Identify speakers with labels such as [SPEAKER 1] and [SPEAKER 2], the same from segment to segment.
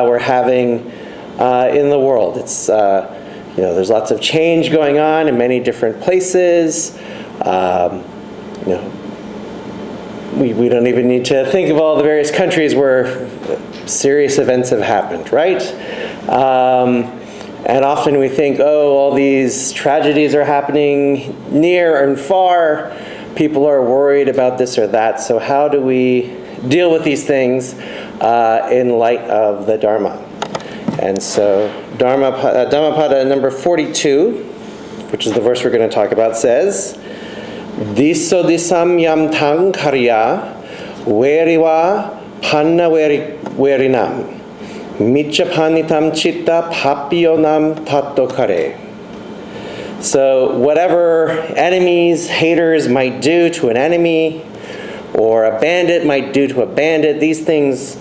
[SPEAKER 1] we're having in the world. It's there's lots of change going on in many different places. We don't even need to think of all the various countries where serious events have happened, right? And often we think, oh, all these tragedies are happening near and far. People are worried about this or that. So how do we deal with these things in light of the Dharma? And so Dhammapada number 42, which is the verse we're going to talk about, says, Diso disam yam tang karya veriwa panna verinam michapanitam chitta papionam tatto kare. So whatever enemies, haters might do to an enemy, or a bandit might do to a bandit, these things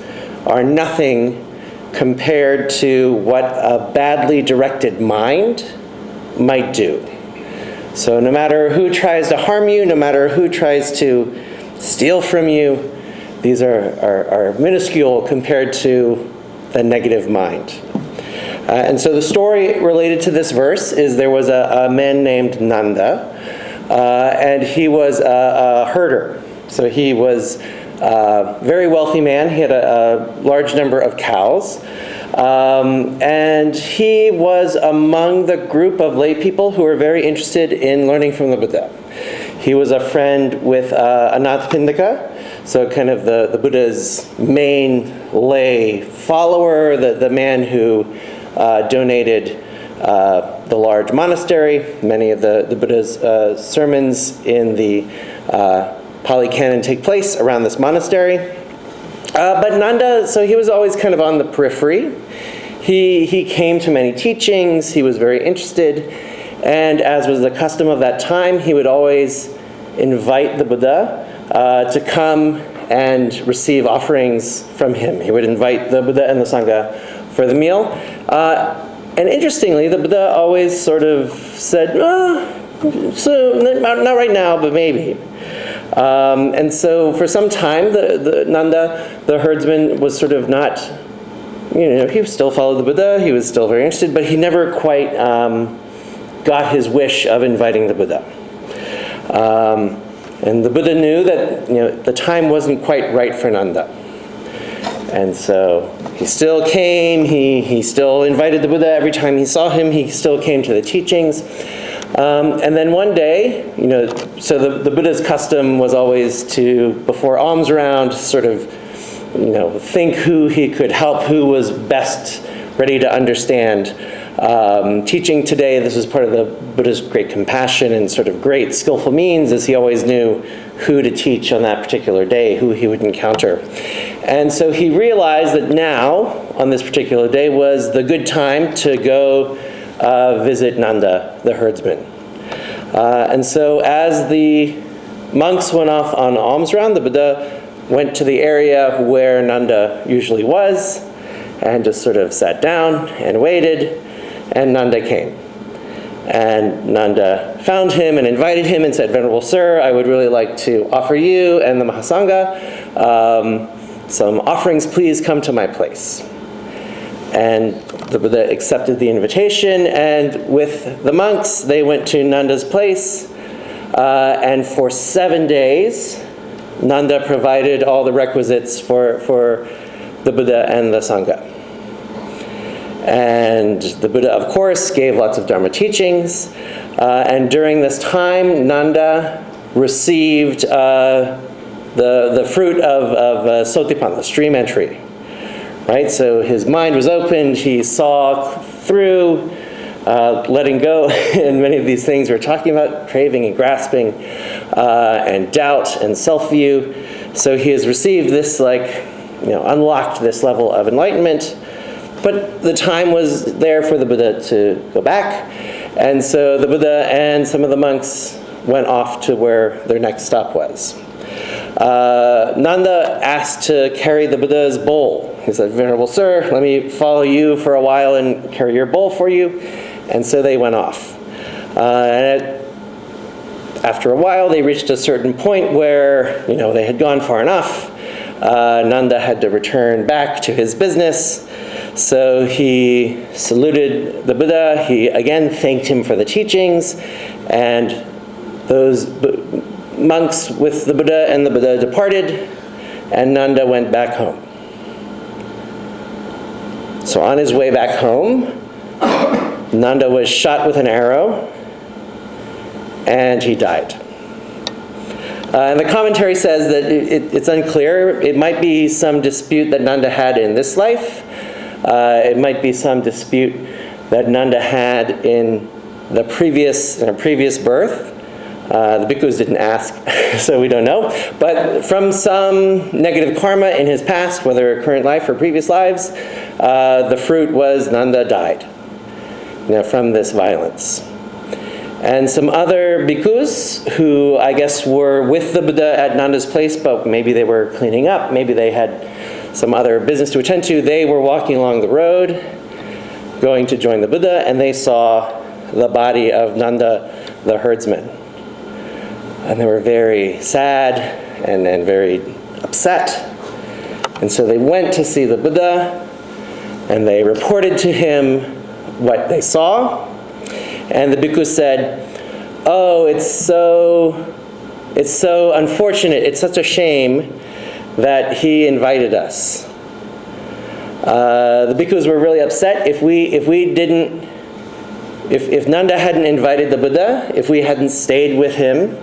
[SPEAKER 1] are nothing compared to what a badly directed mind might do. So no matter who tries to harm you, no matter who tries to steal from you, these are minuscule compared to the negative mind. And so the story related to this verse is there was a man named Nanda, and he was a herder. So he was a very wealthy man. He had a large number of cows. And he was among the group of lay people who were very interested in learning from the Buddha. He was a friend with Anathapindika, so kind of the Buddha's main lay follower, the man who donated the large monastery. Many of the Buddha's sermons in the Pali Canon take place around this monastery. But Nanda, so he was always kind of on the periphery. He came to many teachings, he was very interested, and as was the custom of that time, he would always invite the Buddha to come and receive offerings from him. He would invite the Buddha and the Sangha for the meal. And interestingly, the Buddha always sort of said, so not right now, but maybe. And so for some time, the Nanda, the herdsman, was sort of not, he still followed the Buddha, he was still very interested, but he never quite got his wish of inviting the Buddha. And the Buddha knew that the time wasn't quite right for Nanda. And so he still came, he still invited the Buddha every time he saw him, he still came to the teachings. And then one day, so the Buddha's custom was always to, before alms round, sort of, think who he could help, who was best ready to understand. Teaching today, this is part of the Buddha's great compassion and sort of great skillful means, is he always knew who to teach on that particular day, who he would encounter. And so he realized that now, on this particular day, was the good time to go visit Nanda, the herdsman. And so as the monks went off on alms round, the Buddha went to the area where Nanda usually was and just sort of sat down and waited, and Nanda came. And Nanda found him and invited him and said, "Venerable Sir, I would really like to offer you and the Mahasangha some offerings. Please come to my place." And the Buddha accepted the invitation, and with the monks, they went to Nanda's place. And for 7 days, Nanda provided all the requisites for the Buddha and the Sangha. And the Buddha, of course, gave lots of Dharma teachings. And during this time, Nanda received the fruit of Sotipanna, stream entry. Right? So his mind was opened, he saw through, letting go, and many of these things we're talking about, craving and grasping, and doubt and self-view. So he has received this, unlocked this level of enlightenment. But the time was there for the Buddha to go back. And so the Buddha and some of the monks went off to where their next stop was. Nanda asked to carry the Buddha's bowl. He said, "Venerable Sir, let me follow you for a while and carry your bowl for you." And so they went off. After a while, they reached a certain point where, they had gone far enough. Nanda had to return back to his business. So he saluted the Buddha. He again thanked him for the teachings, and those monks with the Buddha and the Buddha departed, and Nanda went back home. So on his way back home, Nanda was shot with an arrow, and he died. And the commentary says that it's unclear. It might be some dispute that Nanda had in this life. It might be some dispute that Nanda had in a previous birth. The bhikkhus didn't ask, so we don't know. But from some negative karma in his past, whether current life or previous lives, the fruit was Nanda died, from this violence. And some other bhikkhus who I guess were with the Buddha at Nanda's place, but maybe they were cleaning up, maybe they had some other business to attend to, they were walking along the road, going to join the Buddha, and they saw the body of Nanda, the herdsman. And they were very sad and very upset. And so they went to see the Buddha, and they reported to him what they saw. And the bhikkhu said, "Oh, it's so unfortunate. It's such a shame that he invited us." The bhikkhus were really upset. If Nanda hadn't invited the Buddha, if we hadn't stayed with him,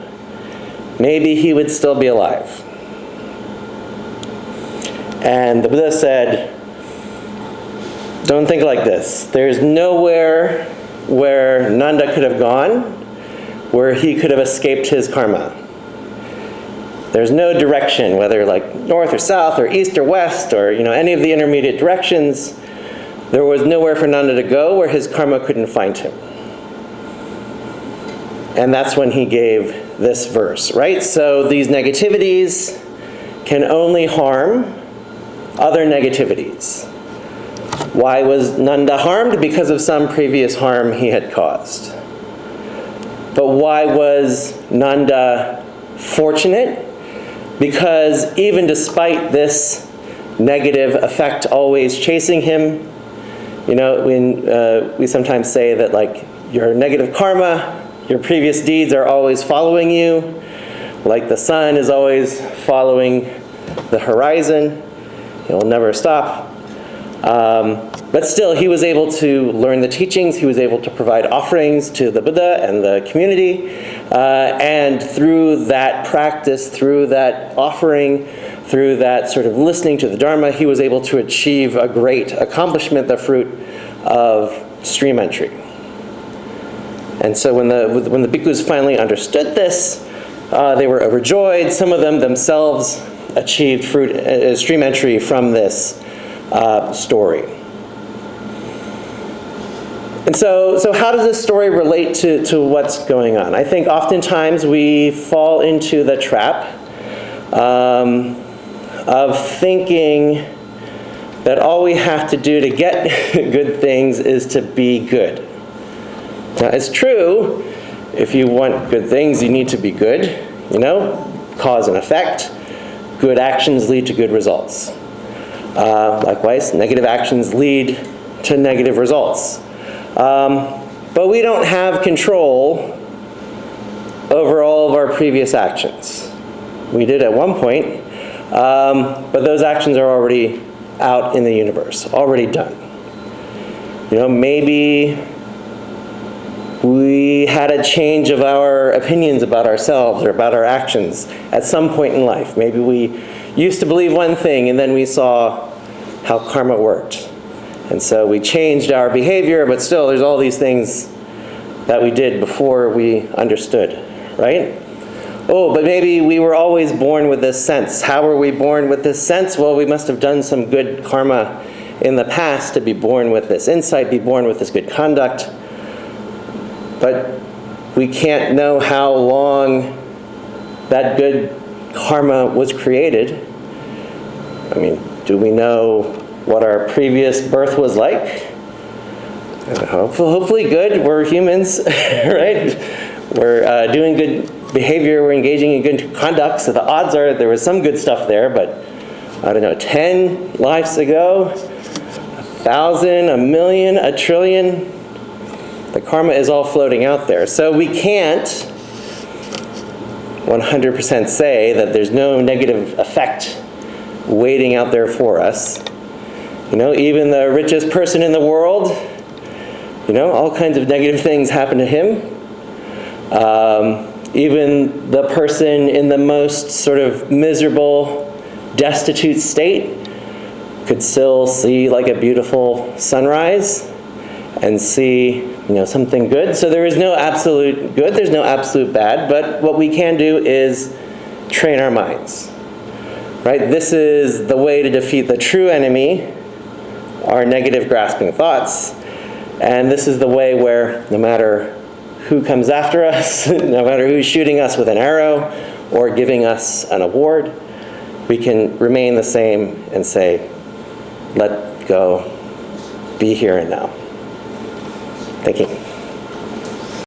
[SPEAKER 1] maybe he would still be alive. And the Buddha said, "Don't think like this. There's nowhere where Nanda could have gone where he could have escaped his karma. There's no direction, whether like north or south or east or west or any of the intermediate directions. There was nowhere for Nanda to go where his karma couldn't find him." And that's when he gave this verse, right? So these negativities can only harm other negativities. Why was Nanda harmed? Because of some previous harm he had caused. But why was Nanda fortunate? Because even despite this negative effect always chasing him, we sometimes say that like your negative karma, your previous deeds are always following you, like the sun is always following the horizon. It will never stop. But still, he was able to learn the teachings. He was able to provide offerings to the Buddha and the community. And through that practice, through that offering, through that sort of listening to the Dharma, he was able to achieve a great accomplishment, the fruit of stream entry. And so when the bhikkhus finally understood this, they were overjoyed. Some of them themselves achieved stream entry from this story. And so how does this story relate to what's going on? I think oftentimes we fall into the trap of thinking that all we have to do to get good things is to be good. Now, it's true, if you want good things, you need to be good, cause and effect. Good actions lead to good results. Likewise, negative actions lead to negative results. But we don't have control over all of our previous actions. We did at one point, but those actions are already out in the universe, already done. Maybe we had a change of our opinions about ourselves or about our actions at some point in life. Maybe we used to believe one thing and then we saw how karma worked. And so we changed our behavior, but still there's all these things that we did before we understood, right? Oh, but maybe we were always born with this sense. How were we born with this sense? Well, we must have done some good karma in the past to be born with this insight, be born with this good conduct. But we can't know how long that good karma was created. I mean, do we know what our previous birth was like? Hopefully good. We're humans, right? We're doing good behavior. We're engaging in good conduct. So the odds are there was some good stuff there, but I don't know, 10 lives ago, 1,000, a million, a trillion. The karma is all floating out there. So we can't 100% say that there's no negative effect waiting out there for us. Even the richest person in the world, all kinds of negative things happen to him. Even the person in the most sort of miserable, destitute state could still see like a beautiful sunrise and see, something good. So there is no absolute good, there's no absolute bad, but what we can do is train our minds. Right? This is the way to defeat the true enemy, our negative grasping thoughts. And this is the way where no matter who comes after us, no matter who's shooting us with an arrow or giving us an award, we can remain the same and say, let go, be here and now. Thank you.